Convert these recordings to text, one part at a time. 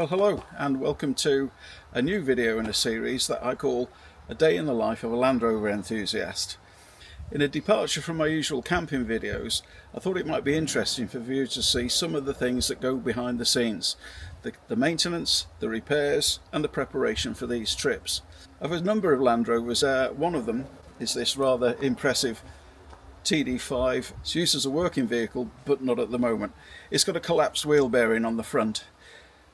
Well, hello and welcome to a new video in a series that I call A Day in the Life of a Land Rover Enthusiast. In a departure from my usual camping videos, I thought it might be interesting for viewers to see some of the things that go behind the scenes, the maintenance, the repairs and the preparation for these trips. I have a number of Land Rovers. One of them is this rather impressive TD5. It's used as a working vehicle, but not at the moment. It's got a collapsed wheel bearing on the front.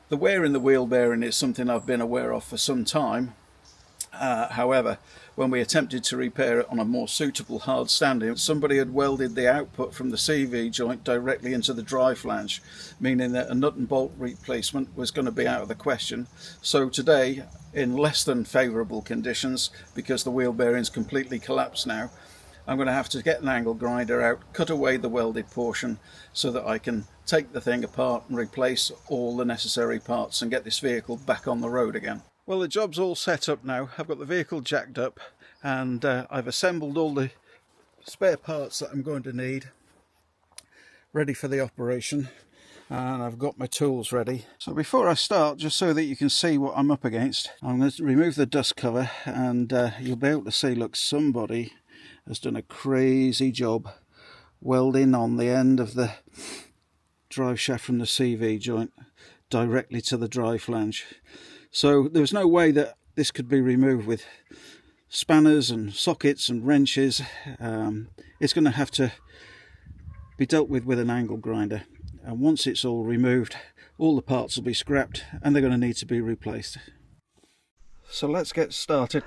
The wear in the wheel bearing is something I've been aware of for some time. However, when we attempted to repair it on a more suitable hard standing, somebody had welded the output from the CV joint directly into the drive flange, meaning that a nut and bolt replacement was going to be out of the question. So today, in less than favourable conditions, because the wheel bearing's completely collapsed now, I'm going to have to get an angle grinder out, cut away the welded portion so that I can take the thing apart and replace all the necessary parts and get this vehicle back on the road again. Well, the job's all set up now. I've got the vehicle jacked up and I've assembled all the spare parts that I'm going to need ready for the operation, and I've got my tools ready. So before I start, just so that you can see what I'm up against, I'm going to remove the dust cover and you'll be able to see, look, somebody has done a crazy job welding on the end of the drive shaft from the CV joint directly to the drive flange. So there's no way that this could be removed with spanners and sockets and wrenches. It's going to have to be dealt with an angle grinder, and once it's all removed, all the parts will be scrapped and they're going to need to be replaced. So let's get started.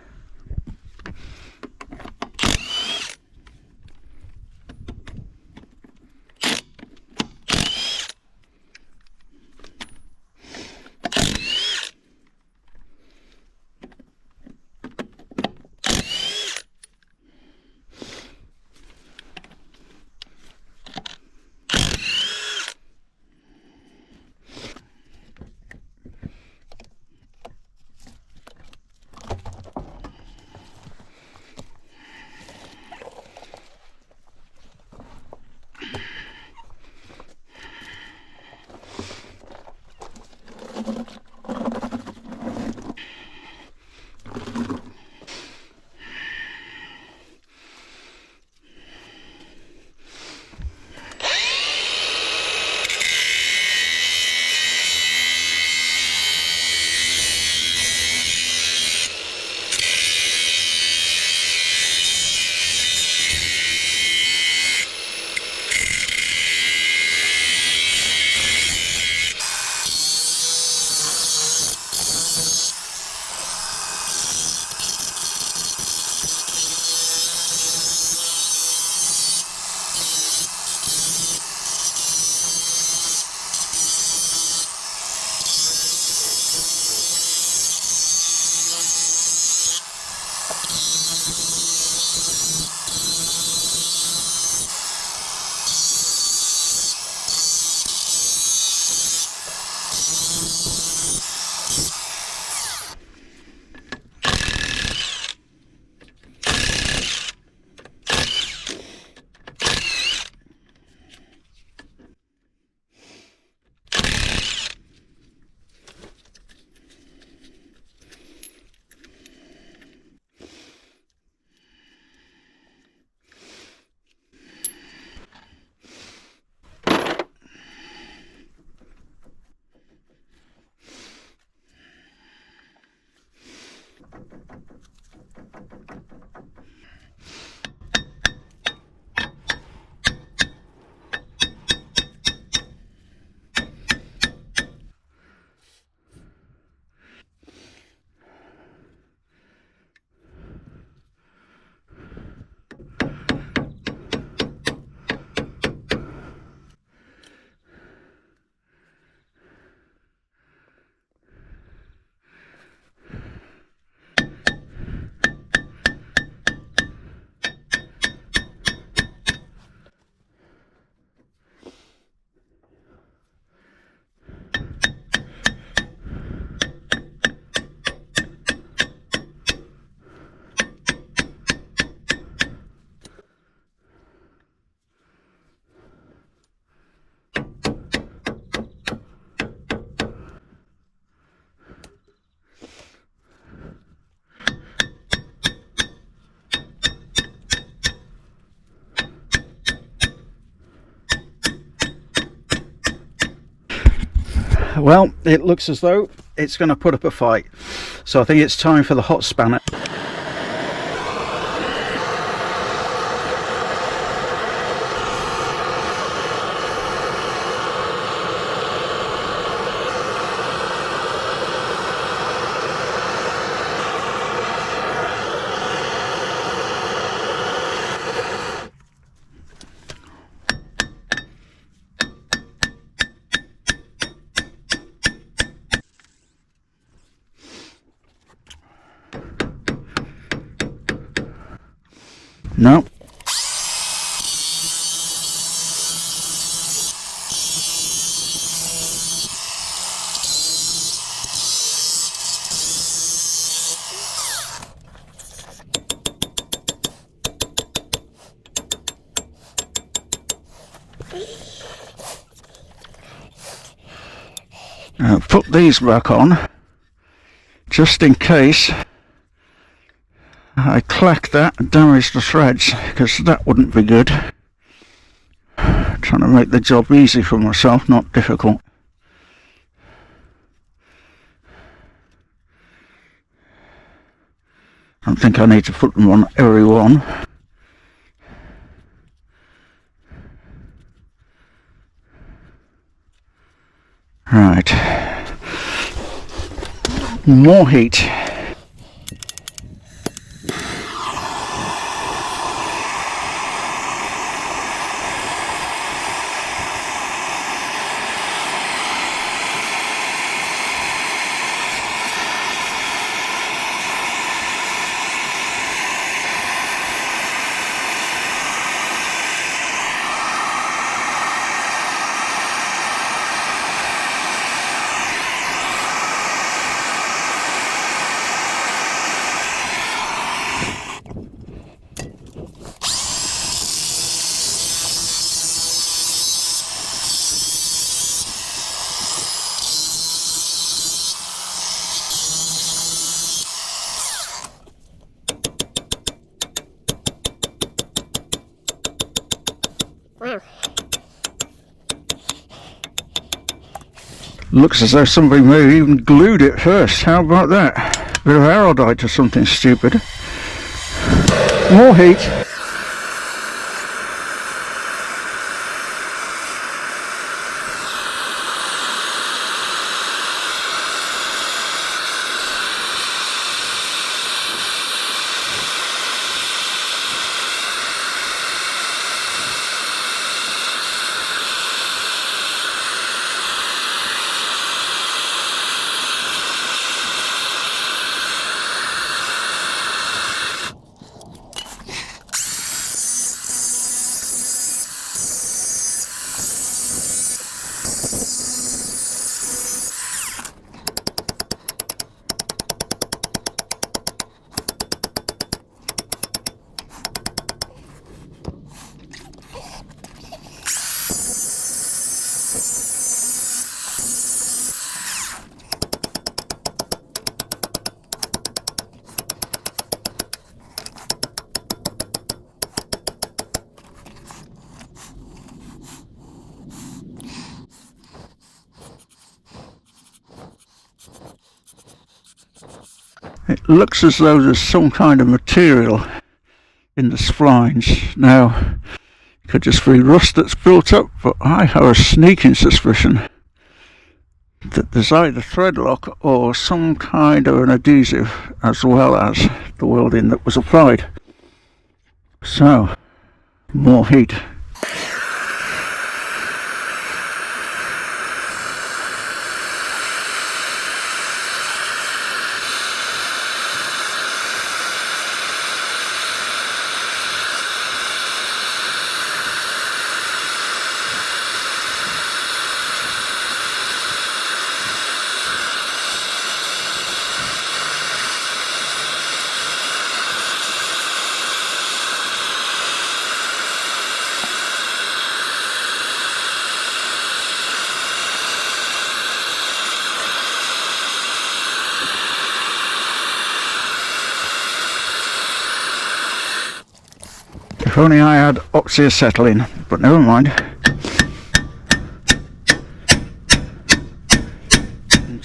Well, it looks as though it's going to put up a fight, so I think it's time for the hot spanner. No. Now put these back on just in case I clack that and damage the threads, because that wouldn't be good. Trying to make the job easy for myself, not difficult. I don't think I need to put them on every one. Right. More heat. Looks as though somebody may have even glued it first. How about that? Bit of araldite or something stupid. More heat. It looks as though there's some kind of material in the flange. Now, it could just be rust that's built up, but I have a sneaking suspicion that there's either thread lock or some kind of an adhesive, as well as the welding that was applied. So, more heat. If only I had oxyacetylene, but never mind.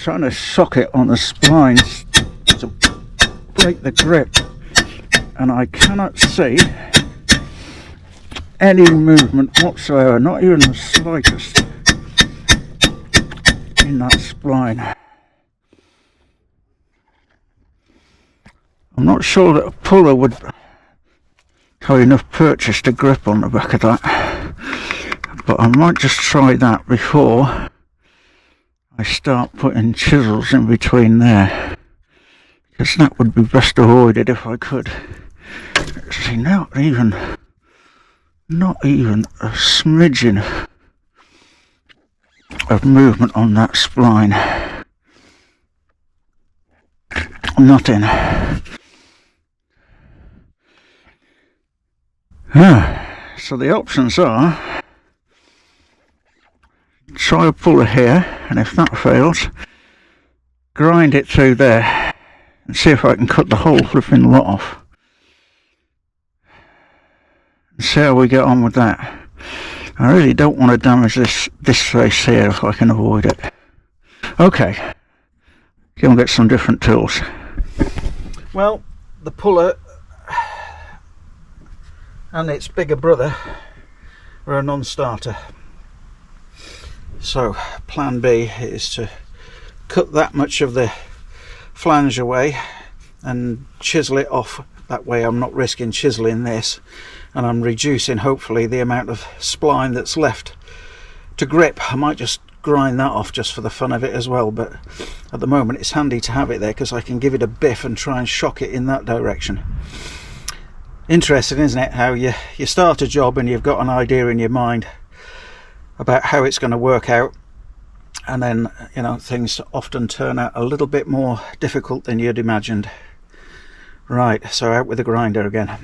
trying to shock it on the splines to break the grip, and I cannot see any movement whatsoever, not even the slightest, in that spline. I'm not sure that a puller would have enough purchase to grip on the back of that, but I might just try that before I start putting chisels in between there, because that would be best avoided if I could. See, not even a smidgen of movement on that spline. Nothing. So the options are try a puller here, and if that fails, grind it through there and see if I can cut the whole flipping lot off. And see how we get on with that. I really don't want to damage this face here if I can avoid it. Okay, go and get some different tools. Well, the puller and its bigger brother are a non-starter. So plan B is to cut that much of the flange away and chisel it off. That way I'm not risking chiseling this, and I'm reducing hopefully the amount of spline that's left to grip. I might just grind that off just for the fun of it as well, but at the moment it's handy to have it there because I can give it a biff and try and shock it in that direction. Interesting, isn't it, how you start a job and you've got an idea in your mind about how it's going to work out, and then, you know, things often turn out a little bit more difficult than you'd imagined. Right, so out with the grinder again.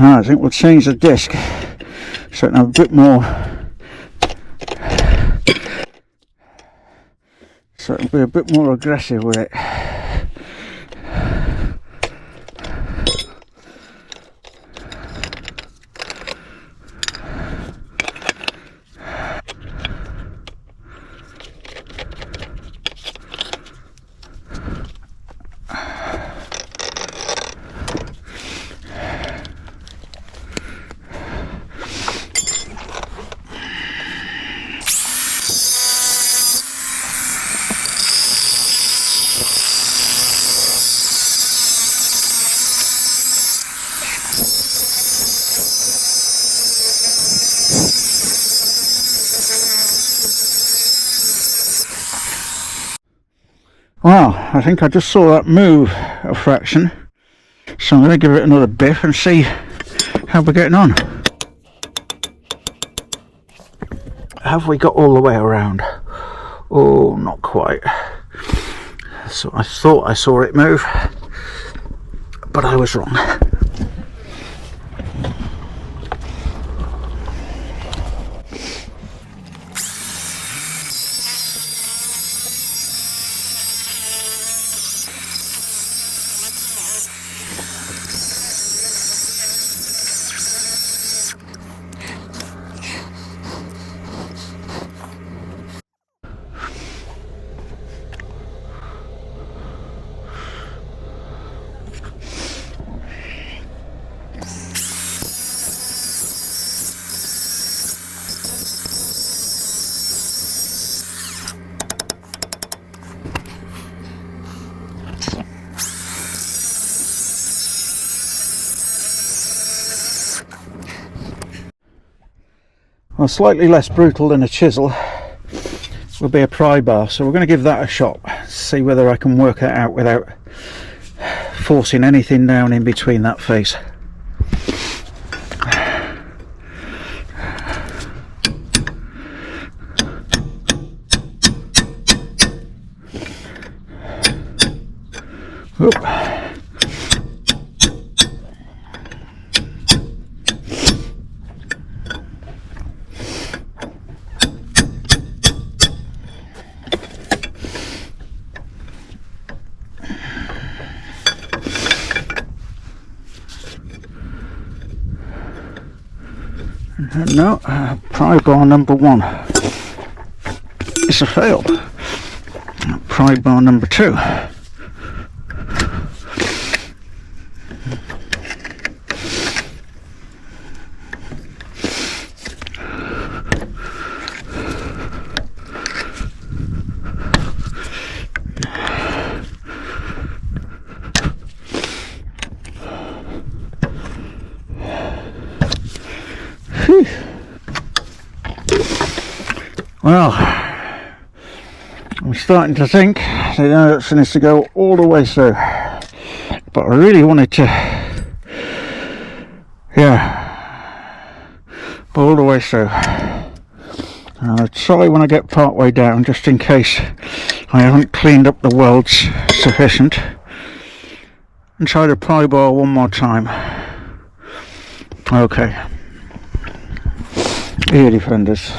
I think we'll change the disc so it'll have a bit more, so it'll be a bit more aggressive with it. Wow, I think I just saw that move a fraction, so I'm going to give it another biff and see how we're getting on. Have we got all the way around? Oh, not quite. So I thought I saw it move, but I was wrong. Well, slightly less brutal than a chisel will be a pry bar, so we're going to give that a shot, see whether I can work it out without forcing anything down in between that face. Oop. No, pry bar number 1 is a fail. Pry bar number 2. Well, I'm starting to think that it needs to go all the way through, but I really wanted to, go all the way through. I'll try when I get part way down, just in case I haven't cleaned up the welds sufficient, and try the pry bar one more time. Okay, ear defenders.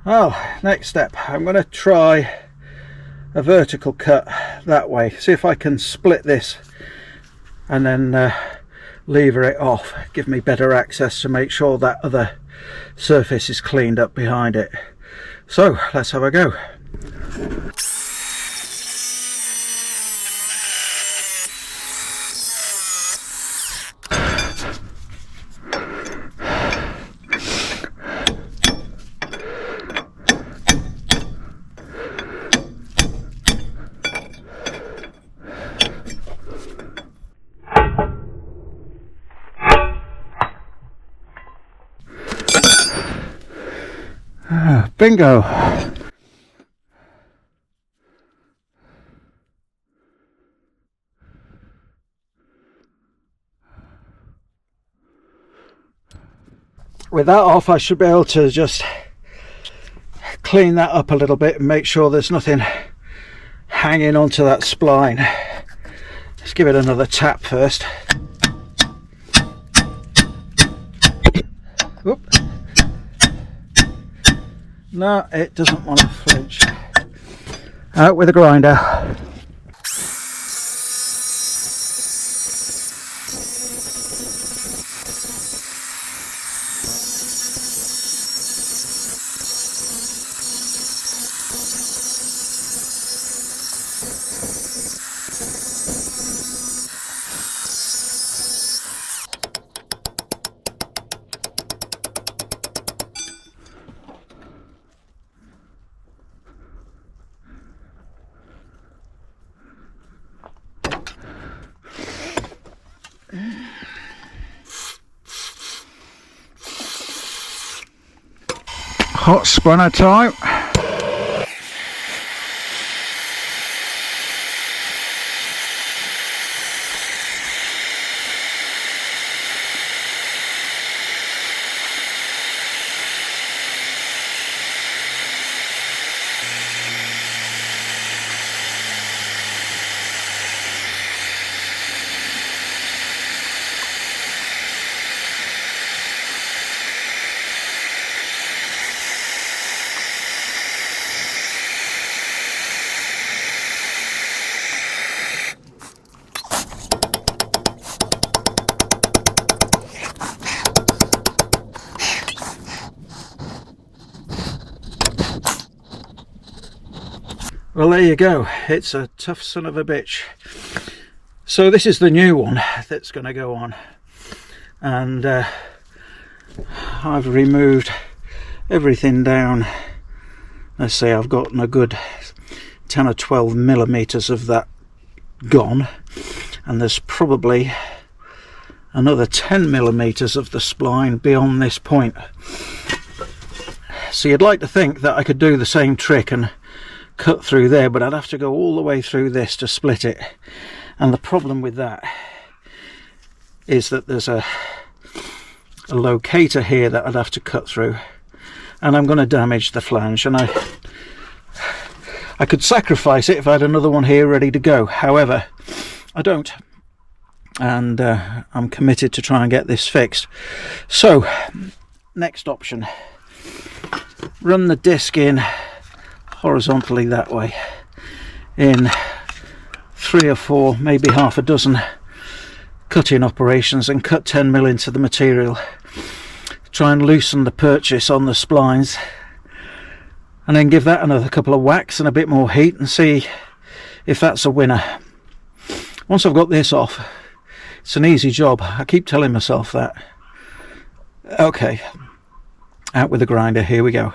Well, next step, I'm going to try a vertical cut that way, see if I can split this and then lever it off, give me better access to make sure that other surface is cleaned up behind it. So let's have a go. Bingo! With that off, I should be able to just clean that up a little bit and make sure there's nothing hanging onto that spline. Let's give it another tap first. Whoop. No, it doesn't want to flinch. Out with a grinder. Hot spanner time. Well, there you go. It's a tough son of a bitch. So this is the new one that's going to go on, and I've removed everything down. Let's say I've gotten a good 10 or 12 millimeters of that gone, and there's probably another 10 millimeters of the spline beyond this point. So you'd like to think that I could do the same trick and cut through there, but I'd have to go all the way through this to split it. And the problem with that is that there's a locator here that I'd have to cut through, and I'm going to damage the flange, and I could sacrifice it if I had another one here ready to go. However, I don't, and I'm committed to try and get this fixed. So next option, run the disc in horizontally that way in 3 or 4, maybe half a dozen cutting operations, and cut 10mm into the material. Try and loosen the purchase on the splines, and then give that another couple of whacks and a bit more heat, and see if that's a winner. Once I've got this off, it's an easy job. I keep telling myself that. Okay, out with the grinder, here we go.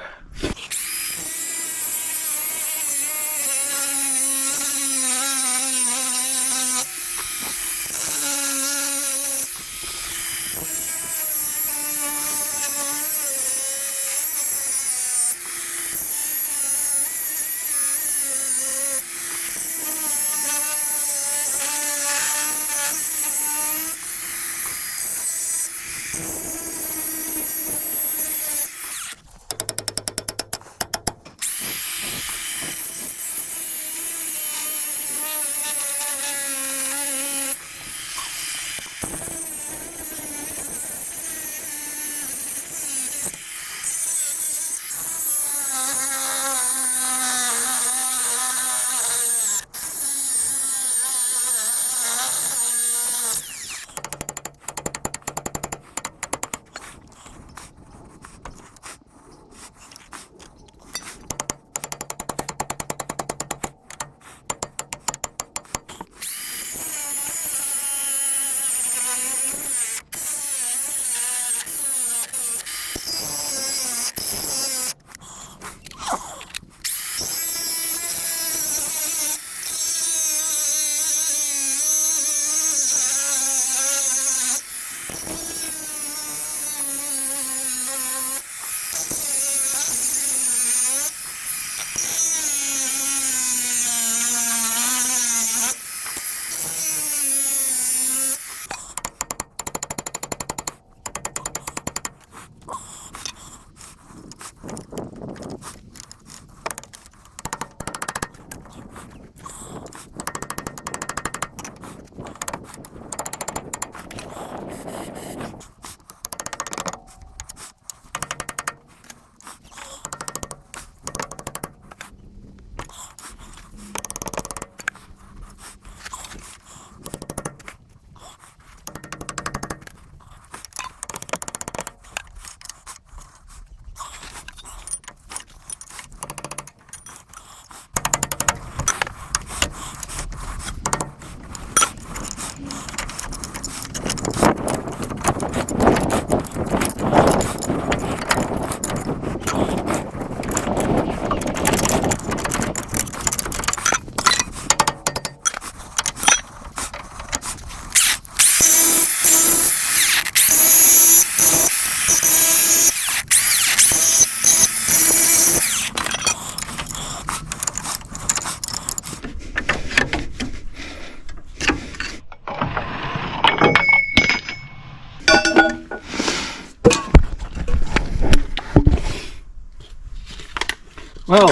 Well,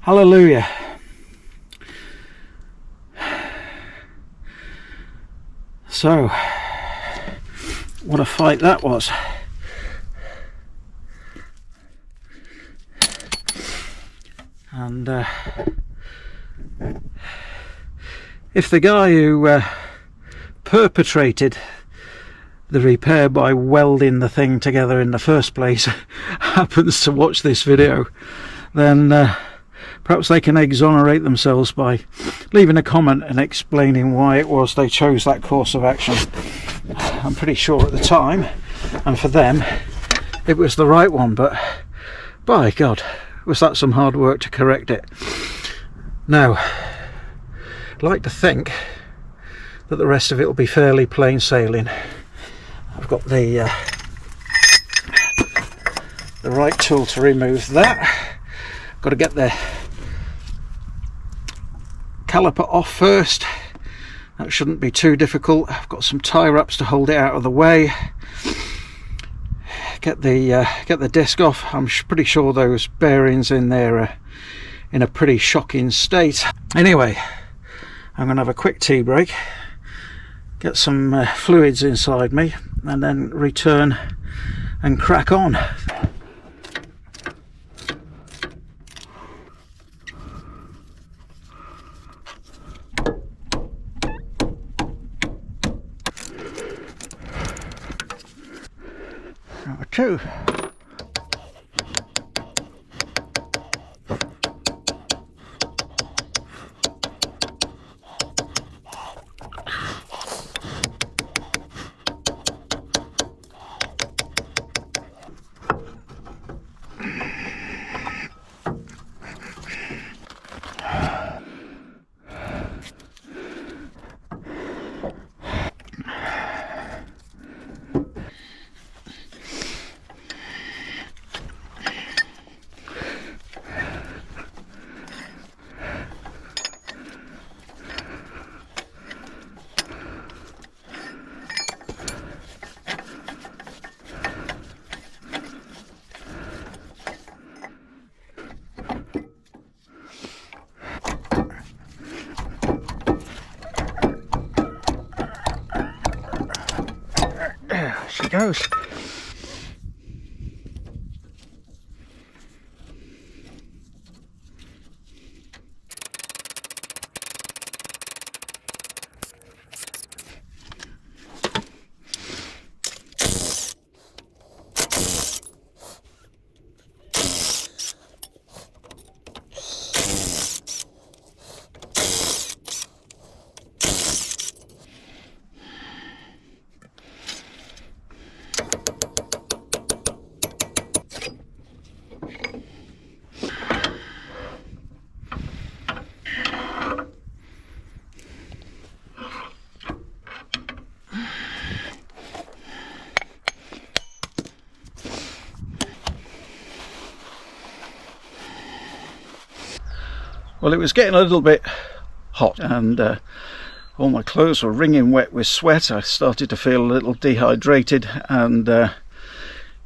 hallelujah. So, what a fight that was. And if the guy who perpetrated the repair by welding the thing together in the first place happens to watch this video, then perhaps they can exonerate themselves by leaving a comment and explaining why it was they chose that course of action. I'm pretty sure at the time, and for them, it was the right one, but by God, was that some hard work to correct it. Now, I'd like to think that the rest of it will be fairly plain sailing. I've got the right tool to remove that. Got to get the caliper off first. That shouldn't be too difficult. I've got some tie wraps to hold it out of the way. Get the disc off. I'm pretty sure those bearings in there are in a pretty shocking state. Anyway, I'm going to have a quick tea break, get some fluids inside me, and then return and crack on. Number 2. She goes. Well, it was getting a little bit hot and all my clothes were wringing wet with sweat. I started to feel a little dehydrated, and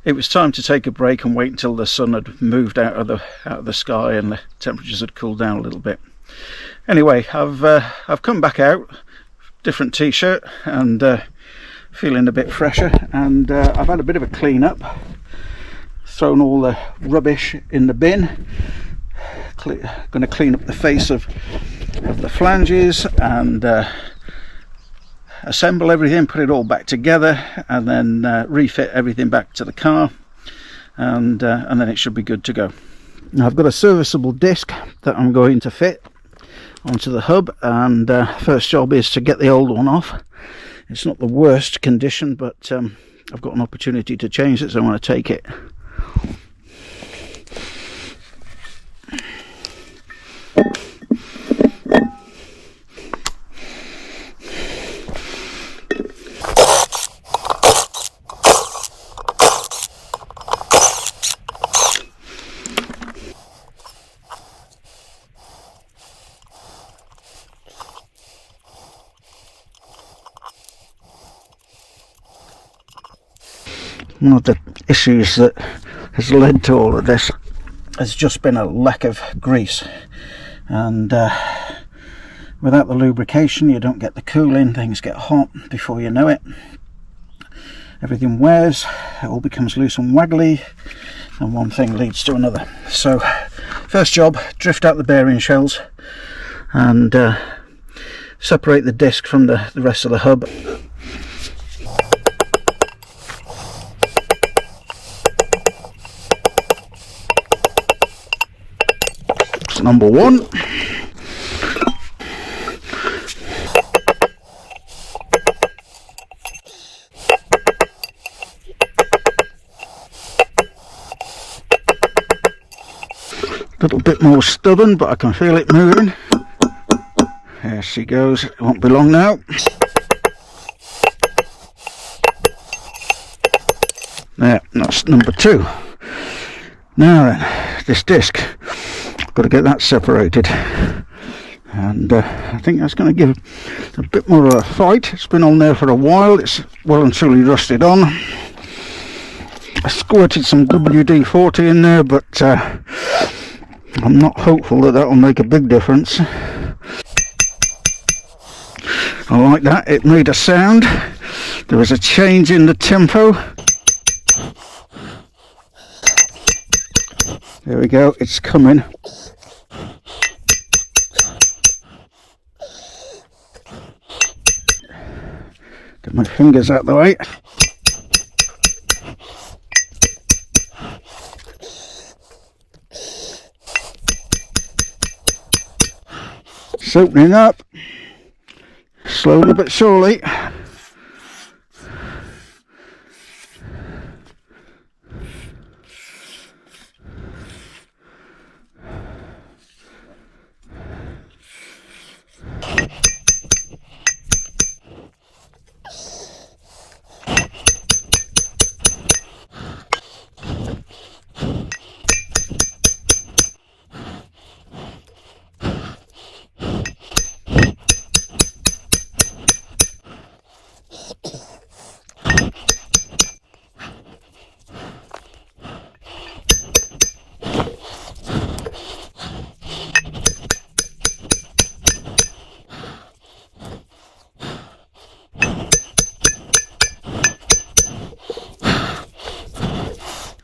it was time to take a break and wait until the sun had moved out of the sky and the temperatures had cooled down a little bit. Anyway, I've come back out, different t-shirt, and feeling a bit fresher, and I've had a bit of a clean up, thrown all the rubbish in the bin. Going to clean up the face of the flanges and assemble everything, put it all back together, and then refit everything back to the car, and then it should be good to go. Now I've got a serviceable disc that I'm going to fit onto the hub, and first job is to get the old one off. It's not the worst condition, but I've got an opportunity to change it, so I want to take it. One of the issues that has led to all of this has just been a lack of grease, and without the lubrication you don't get the cooling, things get hot before you know it, everything wears, it all becomes loose and waggly, and one thing leads to another. So first job, drift out the bearing shells and separate the disc from the rest of the hub. number 1. A little bit more stubborn, but I can feel it moving. There she goes, it won't be long now. There, that's number 2. Now then, this disc, I've got to get that separated. And I think that's going to give a bit more of a fight. It's been on there for a while, it's well and truly rusted on. I squirted some WD-40 in there, but I'm not hopeful that will make a big difference. I like that, it made a sound. There was a change in the tempo. There we go, it's coming. Get my fingers out the way. It's opening up, slowly but surely.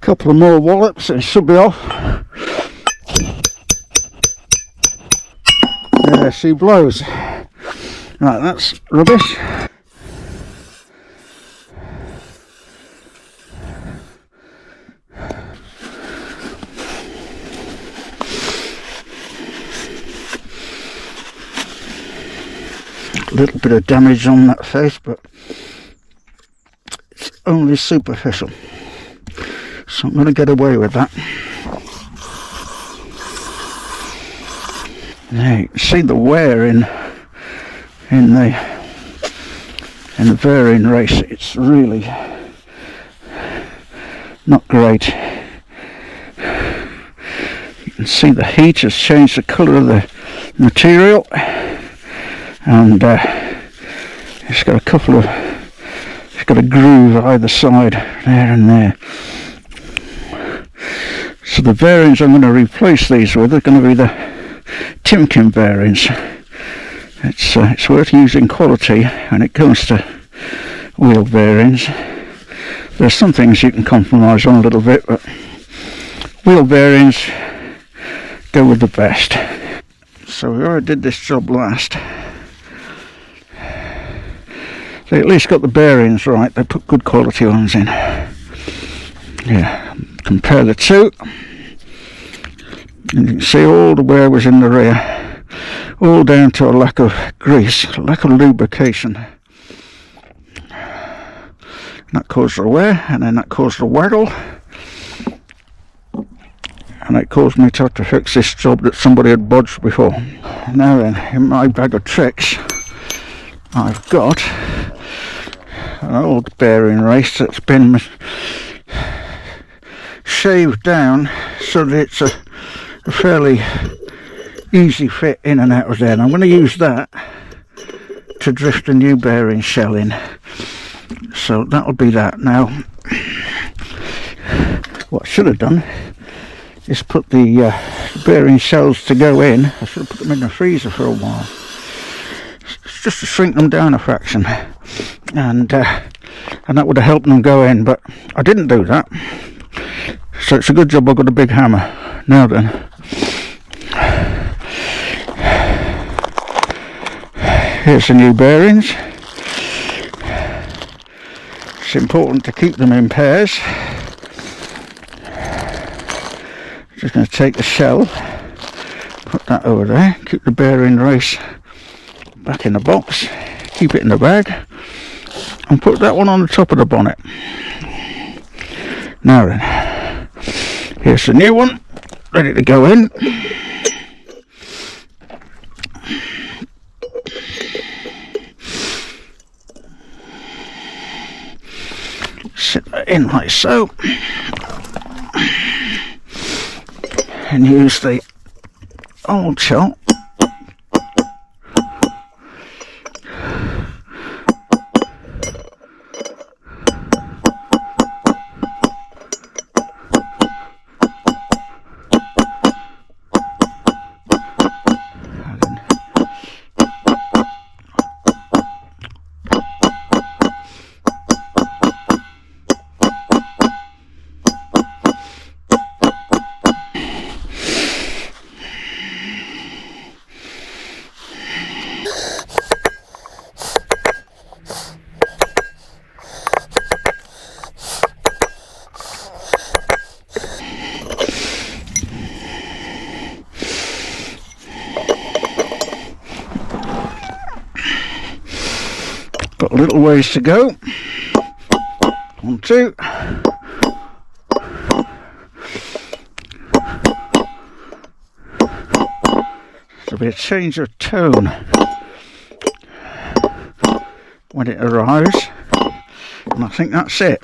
Couple of more wallops and it should be off. There she blows. Right, that's rubbish. A little bit of damage on that face, but it's only superficial. So I'm going to get away with that. Now you can see the wear in the bearing race. It's really not great. You can see the heat has changed the colour of the material, and it's got a couple of, it's got a groove either side, there and there. So the bearings I'm going to replace these with are going to be the Timken bearings. It's worth using quality when it comes to wheel bearings. There's some things you can compromise on a little bit, but wheel bearings go with the best. So we already did this job last. They at least got the bearings right. They put good quality ones in. Yeah, compare the two. And you can see all the wear was in the rear, all down to a lack of grease, lack of lubrication. That caused the wear, and then that caused the waggle, and it caused me to have to fix this job that somebody had bodged before. Now then, in my bag of tricks, I've got an old bearing race that's been shaved down so that it's a fairly easy fit in and out of there, and I'm going to use that to drift a new bearing shell in. So that'll be that. Now what I should have done is put the bearing shells to go in. I should have put them in the freezer for a while, just to shrink them down a fraction, and that would have helped them go in, but I didn't do that. So it's a good job I've got a big hammer. Now then, here's the new bearings. It's important to keep them in pairs. Just going to take the shell Put that over there, keep the bearing race back in the box, keep it in the bag, and put that one on the top of the bonnet. Now then, here's the new one, ready to go in. Sit that in like so, and use the old shot got a little ways to go. 1, 2. There'll be a change of tone when it arrives, and I think that's it.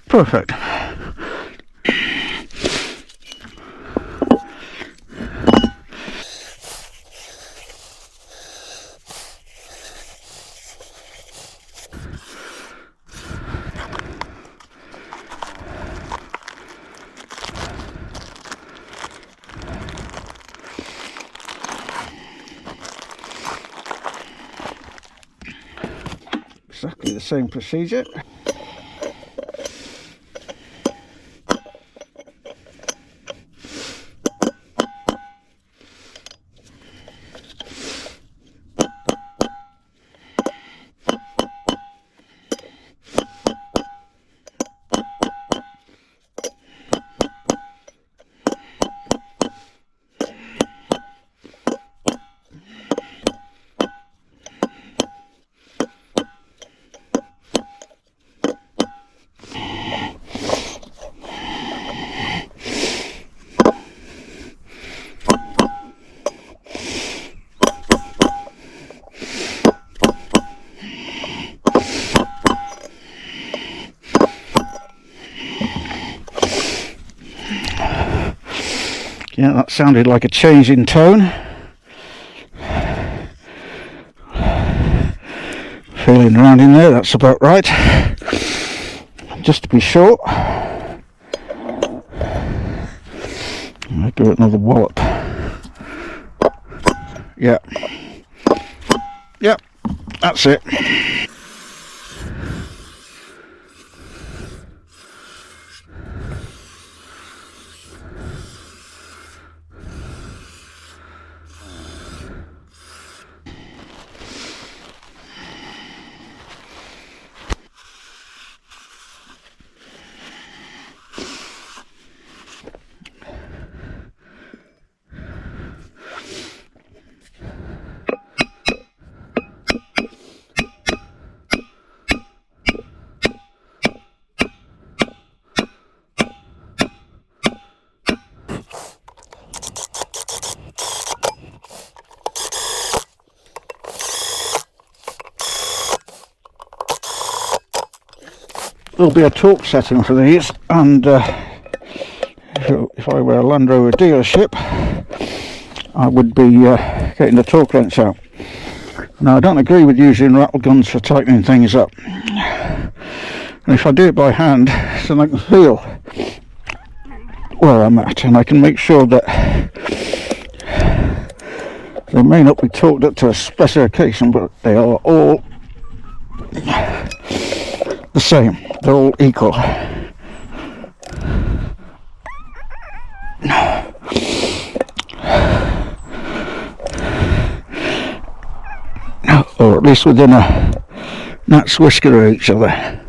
Perfect. Exactly the same procedure. Yeah, that sounded like a change in tone. Feeling around in there, that's about right. Just to be sure, I'll give it another wallop. Yeah. Yep, that's it. There'll be a torque setting for these, and if I were a Land Rover dealership, I would be getting the torque wrench out. Now, I don't agree with using rattle guns for tightening things up, and if I do it by hand, then I can feel where I'm at, and I can make sure that they may not be torqued up to a specification, but they are all the same. They're all equal. Or at least within a gnat's whisker of each other.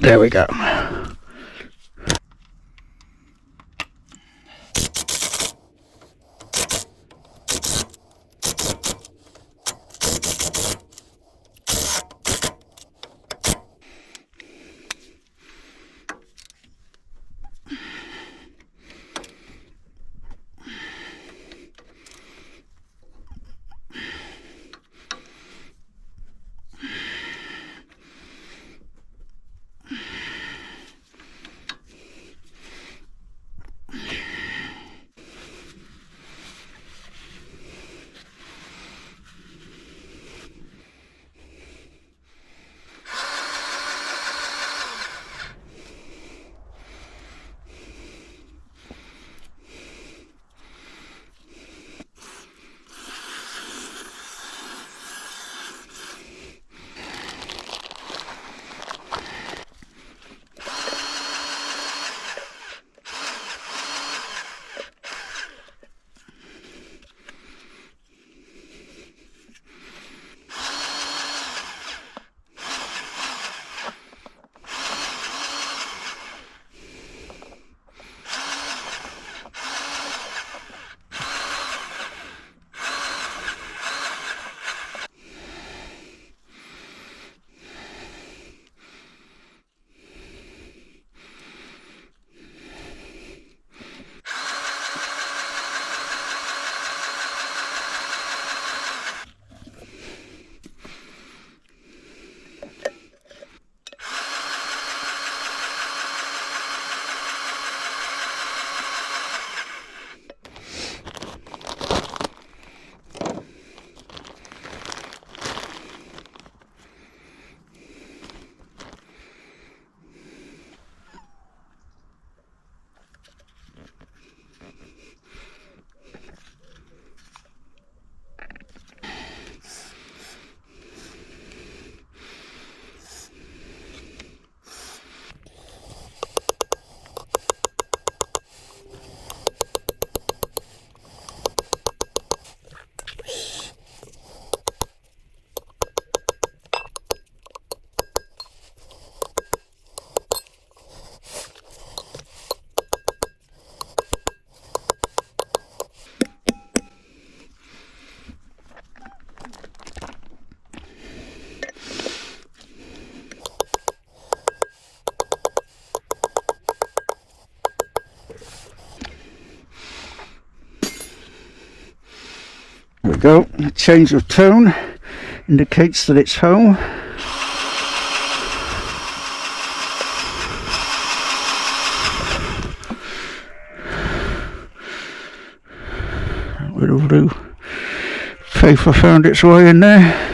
There we go. There we go, the change of tone indicates that it's home. Little blue paper found its way in there.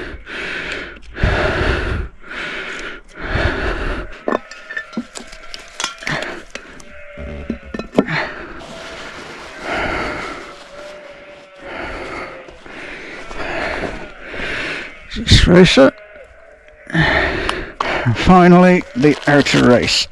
Racer, and finally the outer race.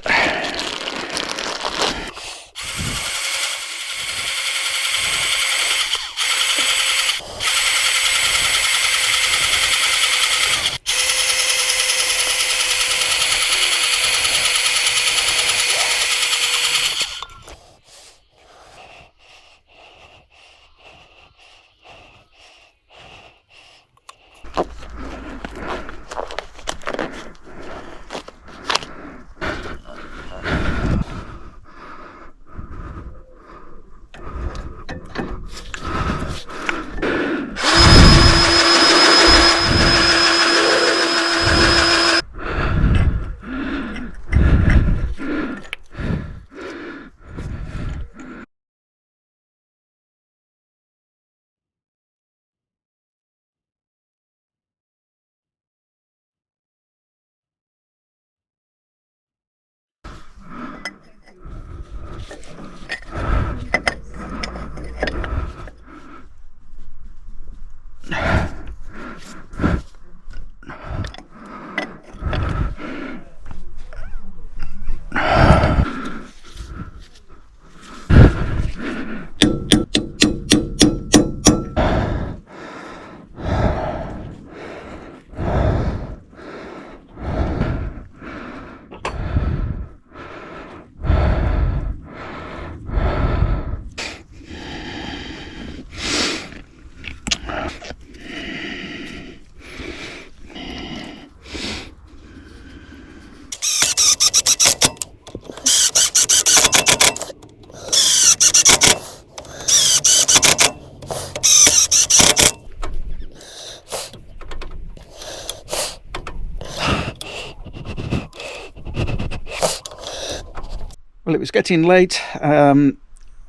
Well, it was getting late, and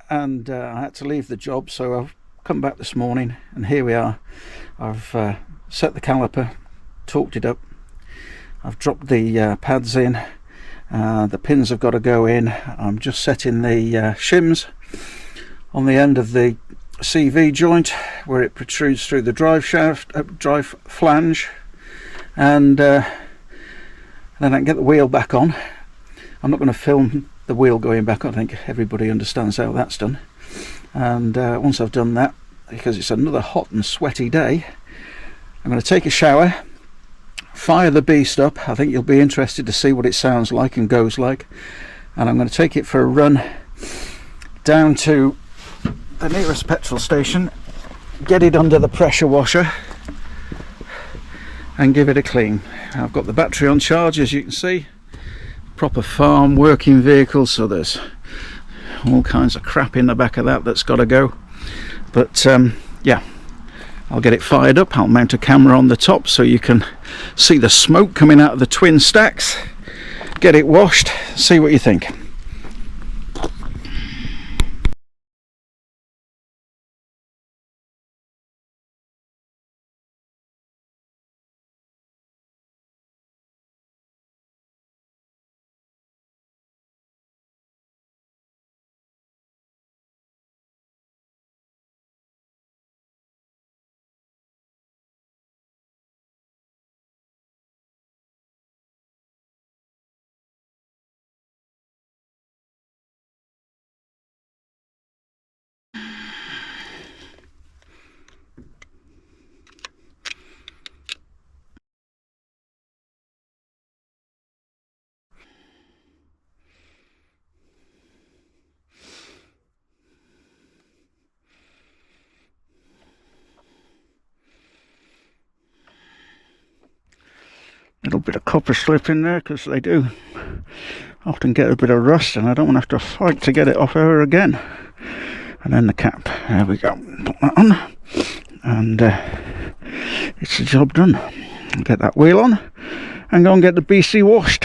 I had to leave the job, so I've come back this morning, and here we are. I've set the caliper, torqued it up, I've dropped the pads in, the pins have got to go in. I'm just setting the shims on the end of the CV joint where it protrudes through the drive shaft, drive flange, and then I can get the wheel back on. I'm not going to film the wheel going back. I think everybody understands how that's done. And once I've done that, because it's another hot and sweaty day, I'm going to take a shower, fire the beast up. I think you'll be interested to see what it sounds like and goes like. And I'm going to take it for a run down to the nearest petrol station, get it under the pressure washer and give it a clean. I've got the battery on charge, as you can see. Proper farm working vehicle, so there's all kinds of crap in the back of that that's got to go, but yeah, I'll get it fired up. I'll mount a camera on the top so you can see the smoke coming out of the twin stacks, get it washed, see what you think. Little bit of copper slip in there because they do often get a bit of rust, and I don't want to have to fight to get it off her again. And then the cap, there we go, put that on, and it's the job done. Get that wheel on and go and get the BC washed.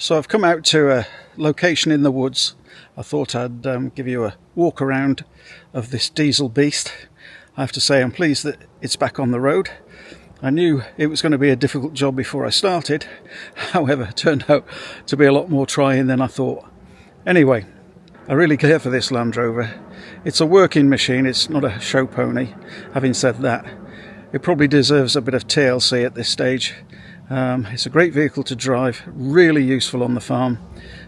So I've come out to a location in the woods. I thought I'd give you a walk around of this diesel beast. I have to say I'm pleased that it's back on the road. I knew it was going to be a difficult job before I started. However, it turned out to be a lot more trying than I thought. Anyway, I really care for this Land Rover. It's a working machine, it's not a show pony. Having said that, it probably deserves a bit of TLC at this stage. It's a great vehicle to drive, really useful on the farm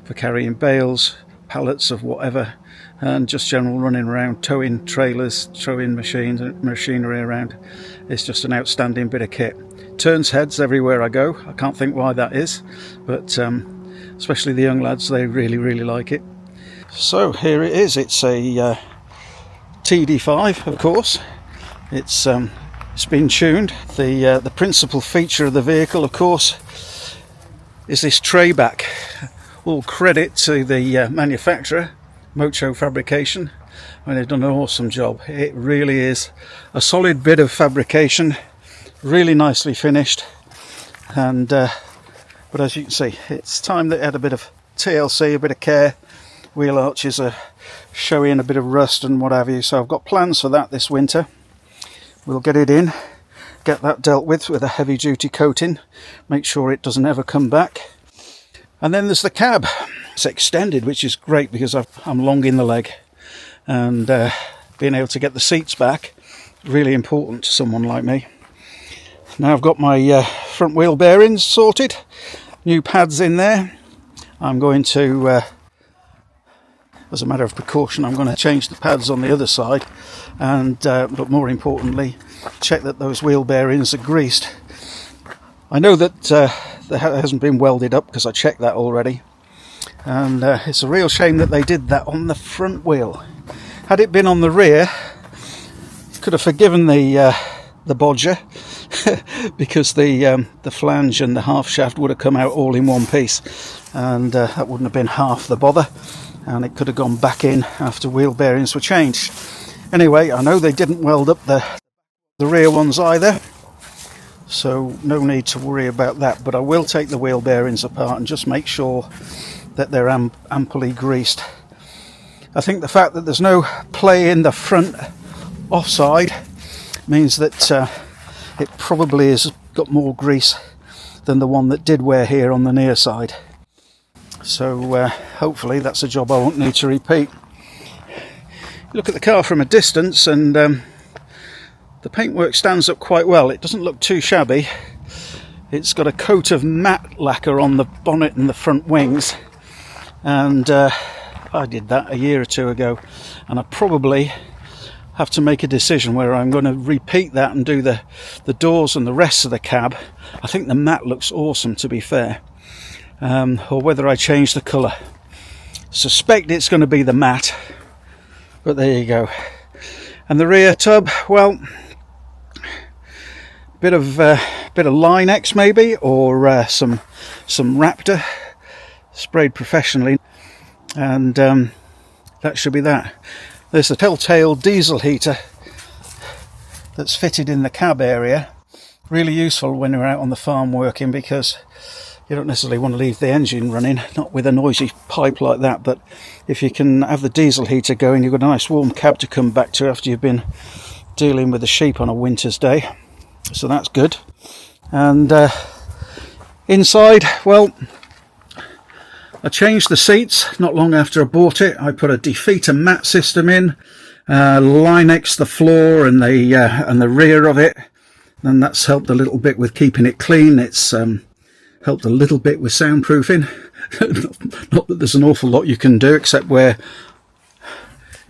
for carrying bales, pallets of whatever, and just general running around, towing trailers, towing machinery around. It's just an outstanding bit of kit. Turns heads everywhere I go. I can't think why that is, but especially the young lads, they really like it. So here it is. It's a TD5, of course. It's been tuned. The principal feature of the vehicle, of course, is this tray back. All credit to the manufacturer, Mocho Fabrication. I mean, they've done an awesome job. It really is a solid bit of fabrication, really nicely finished. And but as you can see, it's time that it had a bit of TLC, a bit of care. Wheel arches are showing a bit of rust and what have you. So I've got plans for that this winter. We'll get it in, get that dealt with a heavy duty coating, make sure it doesn't ever come back. And then there's the cab. It's extended, which is great because I'm long in the leg, and being able to get the seats back, really important to someone like me. Now I've got my front wheel bearings sorted, new pads in there. I'm going to, as a matter of precaution, I'm going to change the pads on the other side, and but more importantly, check that those wheel bearings are greased. I know that it hasn't been welded up because I checked that already, and it's a real shame that they did that on the front wheel. Had it been on the rear, could have forgiven the bodger because the flange and the half shaft would have come out all in one piece, and that wouldn't have been half the bother, and it could have gone back in after wheel bearings were changed. Anyway, I know they didn't weld up the rear ones either, so no need to worry about that, but I will take the wheel bearings apart and just make sure that they're amply greased. I think the fact that there's no play in the front offside means that it probably has got more grease than the one that did wear here on the near side. So hopefully that's a job I won't need to repeat. Look at the car from a distance, and the paintwork stands up quite well. It doesn't look too shabby. It's got a coat of matte lacquer on the bonnet and the front wings, and I did that a year or two ago, and I probably have to make a decision whether I'm going to repeat that and do the doors and the rest of the cab. I think the matte looks awesome, to be fair, or whether I change the colour. Suspect it's going to be the matte, but there you go. And the rear tub, well, bit of Line-X maybe, or some Raptor sprayed professionally, and that should be that. There's a telltale diesel heater that's fitted in the cab area. Really useful when you're out on the farm working, because you don't necessarily want to leave the engine running, not with a noisy pipe like that, but if you can have the diesel heater going, you've got a nice warm cab to come back to after you've been dealing with the sheep on a winter's day. So that's good. And inside, well, I changed the seats not long after I bought it. I put a defeater mat system in, Line-X the floor and the rear of it, and that's helped a little bit with keeping it clean. It's helped a little bit with soundproofing. Not that there's an awful lot you can do, except where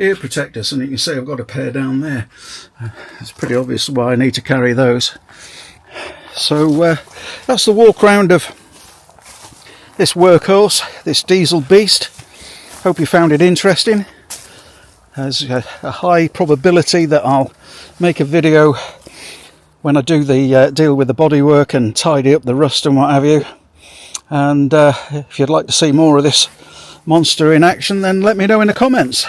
ear protectors, and you can see I've got a pair down there. It's pretty obvious why I need to carry those. So that's the walk round of this workhorse, this diesel beast. Hope you found it interesting. There's a high probability that I'll make a video when I do the deal with the bodywork and tidy up the rust and what have you. And if you'd like to see more of this monster in action, then let me know in the comments.